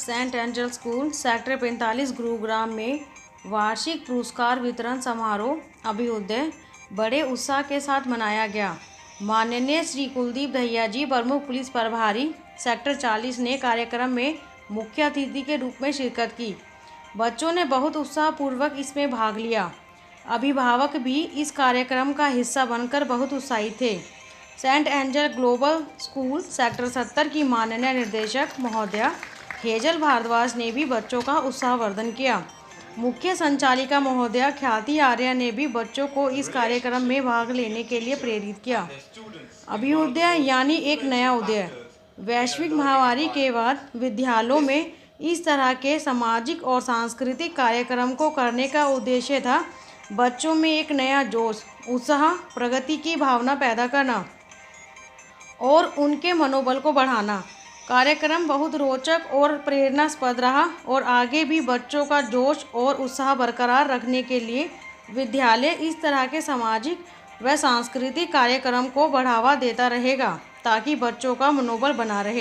Saint angel school sector 45 Gurugram में वार्षिक पुरस्कार वितरण समारोह अभ्युदय बड़े उत्साह के साथ मनाया गया। माननीय श्री कुलदीप दहिया जी, प्रमुख पुलिस प्रभारी सेक्टर 40 ने कार्यक्रम में मुख्य अतिथि के रूप में शिरकत की। बच्चों ने बहुत उत्साहपूर्वक इसमें भाग लिया। अभिभावक भी इस कार्यक्रम का हिस्सा बनकर बहुत उत्साहित थे। Saint angel global school sector 70 की माननीय निर्देशक महोदया हेजल भारद्वाज ने भी बच्चों का उत्साहवर्धन किया। मुख्य संचालिका महोदया ख्याति आर्या ने भी बच्चों को इस कार्यक्रम में भाग लेने के लिए प्रेरित किया। अभ्युदय यानी एक नया उदय। वैश्विक महामारी के बाद विद्यालयों में इस तरह के सामाजिक और सांस्कृतिक कार्यक्रम को करने का उद्देश्य था बच्चों में एक नया जोश, उत्साह, प्रगति की भावना पैदा करना और उनके मनोबल को बढ़ाना। कार्यक्रम बहुत रोचक और प्रेरणास्पद रहा और आगे भी बच्चों का जोश और उत्साह बरकरार रखने के लिए विद्यालय इस तरह के सामाजिक व सांस्कृतिक कार्यक्रम को बढ़ावा देता रहेगा ताकि बच्चों का मनोबल बना रहे।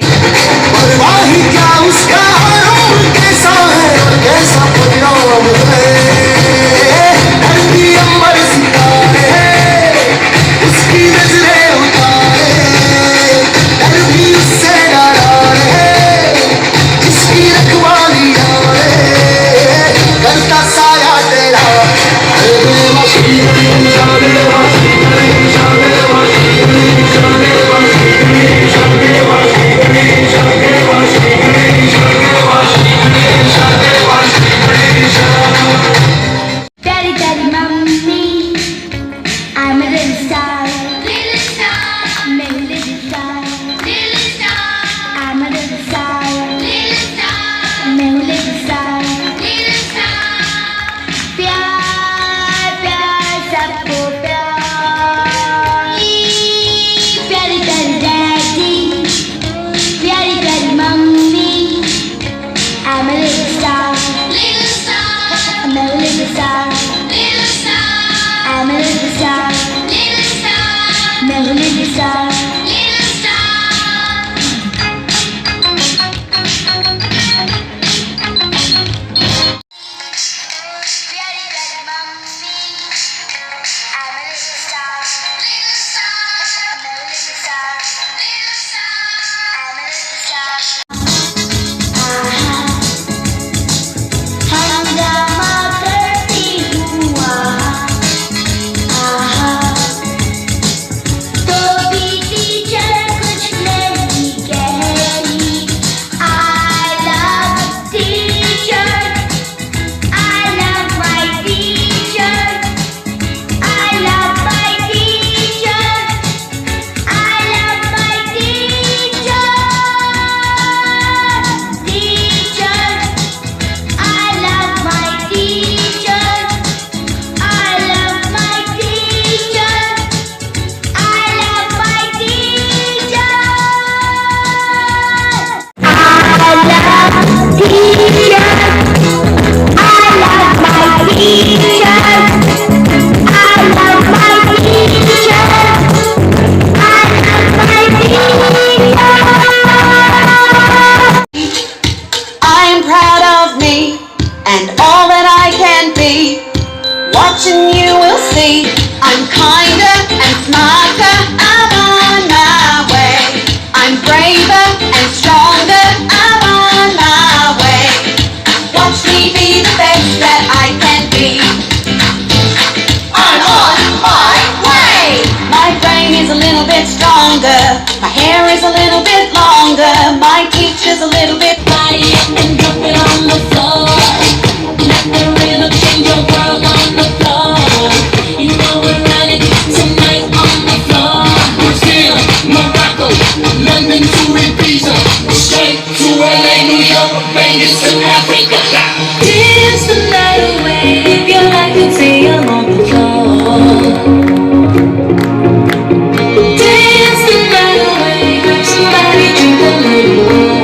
Watching you will see I'm kinder and smarter. I'm on my way. I'm braver and stronger. I'm on my way. Watch me be the best that I can be. I'm on my way. My brain is a little bit stronger. My hair is a little bit longer. My teacher's a little bit quiet and jumping on the floor. Let the rhythm change your world on the floor. You know we're running tonight on the floor. Brazil, Morocco, London to Ibiza, straight to LA, New York, Vegas to Africa. Dance the night away if you like to stay on the floor. Dance the night away, grab somebody, drink a little more.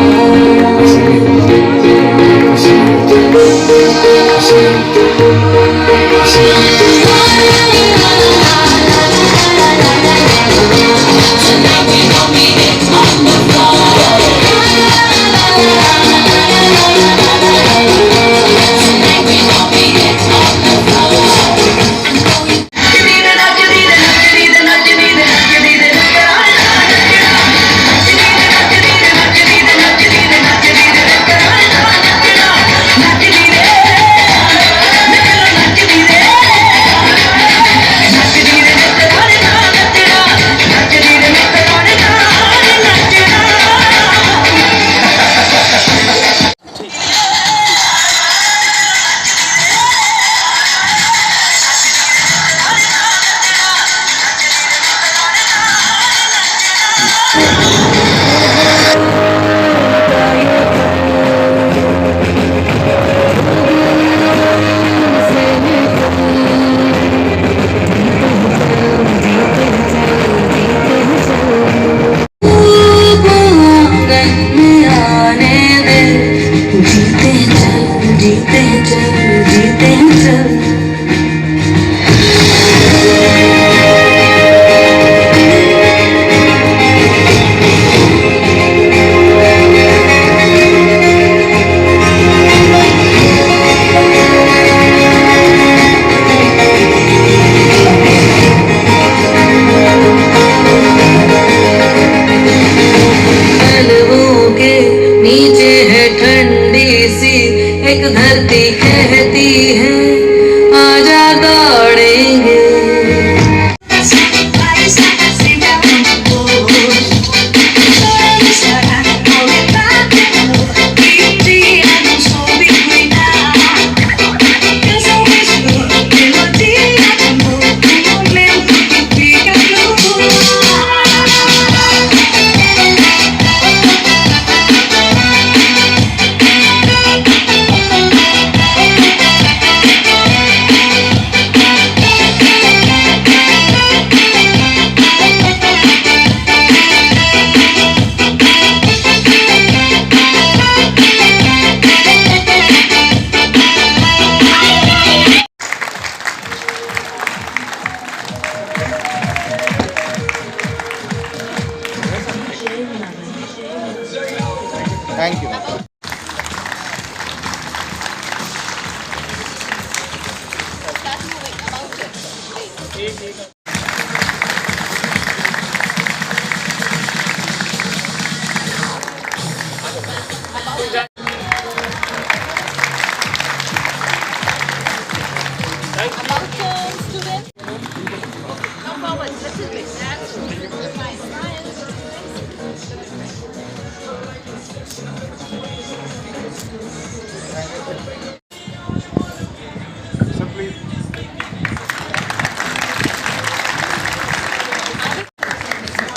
Tonight we gon' be it on the floor.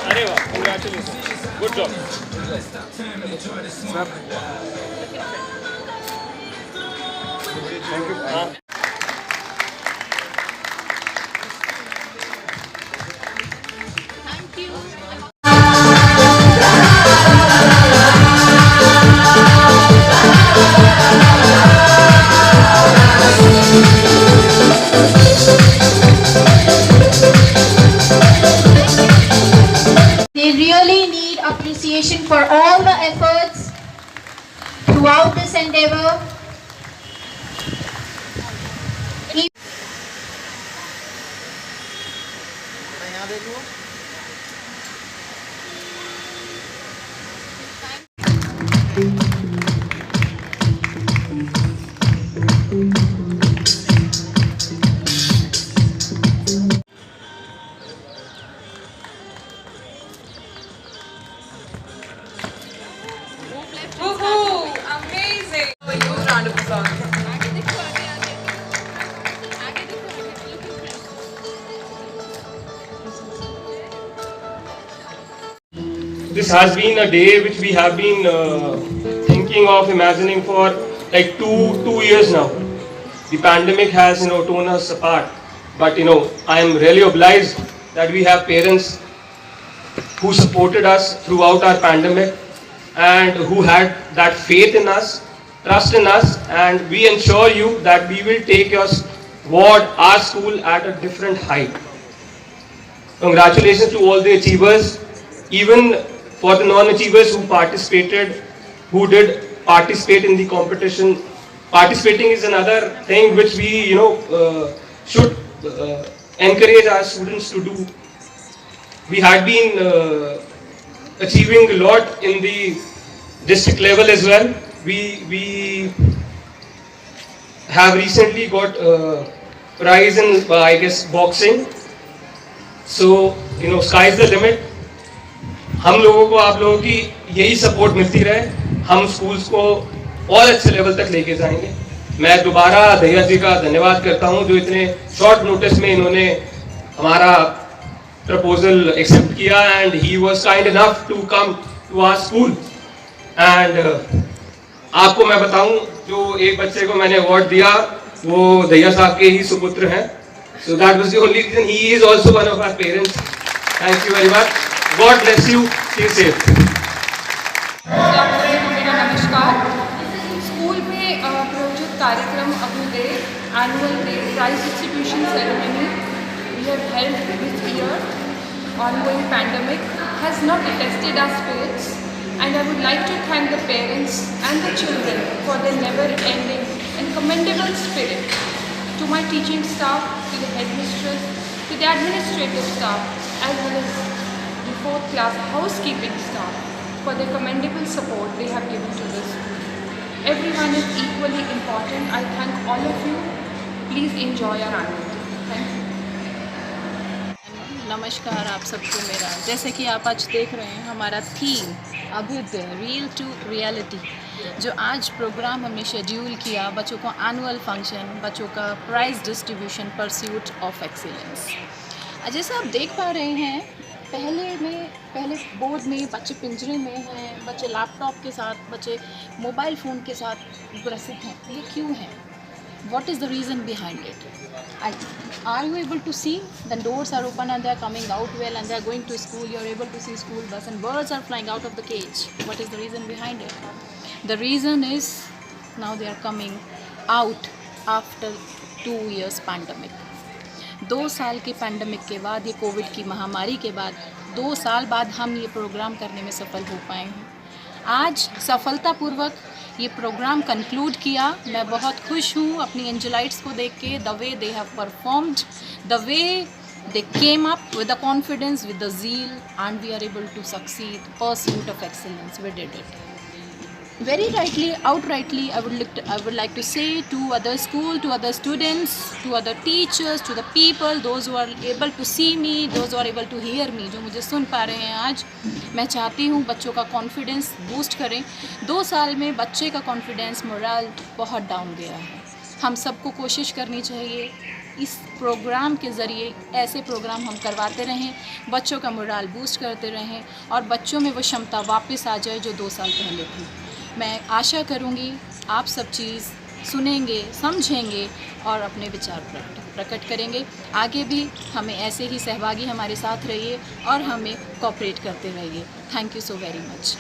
अरे वाह, congratulations, good job. हाँ. They really need appreciation for all the efforts throughout this endeavor. Woohoo! Amazing! A huge round of applause. This has been a day which we have been thinking of, imagining for like two years now. The pandemic has torn us apart, but I am really obliged that we have parents who supported us throughout our pandemic and who had that faith in us, trust in us, and we ensure you that we will take your ward, our school, at a different height. Congratulations to all the achievers, even for the non-achievers who participated, who did participate in the competition. Participating is another thing which we, should encourage our students to do. We had been achieving a lot in the district level as well. We have recently got prize in, boxing. So, sky's the limit. हम लोगों को आप लोगों की यही support मिलती रहे, हम स्कूल्स को और अच्छे लेवल तक लेके जाएंगे. मैं दोबारा दहिया जी का धन्यवाद करता हूं जो इतने शॉर्ट नोटिस में इन्होंने हमारा प्रपोजल एक्सेप्ट किया and he was kind enough to come to our school. And आपको मैं बताऊं, जो एक बच्चे को मैंने अवार्ड दिया वो दहिया साहब के ही सुपुत्र हैं. So that was the only reason. He is also one of our parents. Thank you very much. God bless you. Stay safe. मेरा नमस्कार. स्कूल में प्रायोजित कार्यक्रम Abhyudaya annual day prize distribution ceremony we have held this year. Ongoing pandemic has not tested our spirits, and I would like to thank the parents and the children for their never-ending and commendable spirit. To my teaching staff, to the headmistress, to the administrative staff, as well as the 4th class housekeeping staff for their commendable support they have given to this school. Everyone is equally important. I thank all of you. Please enjoy your annual day. Thank you. नमस्कार आप सबको मेरा. जैसे कि आप आज देख रहे हैं हमारा theme Abhyudaya real to reality, जो आज प्रोग्राम हमने शेड्यूल किया बच्चों को एनुअल फंक्शन, बच्चों का price distribution, pursuit of excellence. जैसे आप देख पा रहे हैं पहले बोर्ड में बच्चे पिंजरे में हैं, बच्चे लैपटॉप के साथ, बच्चे मोबाइल फ़ोन के साथ ग्रसित हैं. ये क्यों है? What is the reason behind it? And are you able to see? The doors are open and they are coming out well and they are going to school. You are able to see school bus and birds are flying out of the cage. What is the reason behind it? The reason is now they are coming out after 2 years pandemic. 2 साल के pandemic के बाद, ये Covid की महामारी के बाद 2 साल बाद हम ये प्रोग्राम करने में सफल हो पाए हैं. आज सफलतापूर्वक ये प्रोग्राम कंक्लूड किया. मैं बहुत खुश हूँ अपनी एंजेलाइट्स को देख के, the way they have performed, the way they came up with the confidence, with the zeal, and we are able to succeed, pursuit of excellence. We did it. Very rightly, outrightly, I would like to say to other school, to other students, to other teachers, to the people, those who are able to see me, those who are able to hear me, जो मुझे सुन पा रहे हैं आज, मैं चाहती हूँ बच्चों का कॉन्फिडेंस बूस्ट करें। 2 साल में बच्चे का कॉन्फिडेंस, मोरल बहुत डाउन गया है। हम सबको कोशिश करनी चाहिए इस प्रोग्राम के ज़रिए, ऐसे प्रोग्राम हम करवाते रहें, बच्चों का मोरल बूस्ट करते रहें और बच्चों में वो क्षमता वापस आ जाए जो 2 साल पहले थी। मैं आशा करूँगी आप सब चीज़ सुनेंगे, समझेंगे और अपने विचार प्रकट करेंगे। आगे भी हमें ऐसे ही सहभागी हमारे साथ रहिए और हमें कोऑपरेट करते रहिए। Thank you so very much.